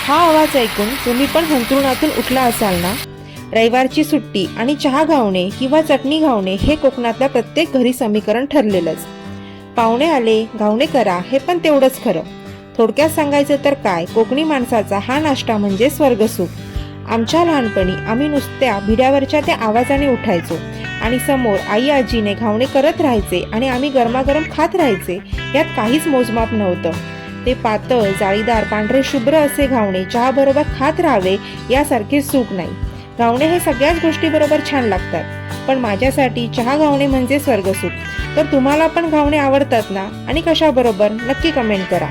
हा आवाज ऐकून तुम्ही पण अंथरुणातून उठला असाल ना? रविवारची सुट्टी आणि चहा घावणे किंवा चटणी घावणे हे कोकणातल्या प्रत्येक घरी समीकरण ठरलेलंच. पाहुणे आले घावणे करा हे पण तेवढंच खरं. थोडक्यात सांगायचं तर काय, कोकणी माणसाचा हा नाश्ता म्हणजे स्वर्गसुख. आमच्या लहानपणी आम्ही नुसत्या भिड्यावरच्या त्या आवाजाने उठायचो आणि समोर आई आजीने घावणे करत राहायचे आणि आम्ही गरमागरम खात राहायचे. यात काहीच मोजमाप नव्हतं. ते पातळ जाळीदार पांढरे शुभ्र असे घावणे चहाबरोबर खात राहावे यासारखे सुख नाही. घावणे हे सगळ्याच गोष्टीबरोबर छान लागतात, पण माझ्यासाठी चहा घावणे म्हणजे स्वर्गसुख. तर तुम्हाला पण घावणे आवडतात ना? आणि कशाबरोबर? नक्की कमेंट करा.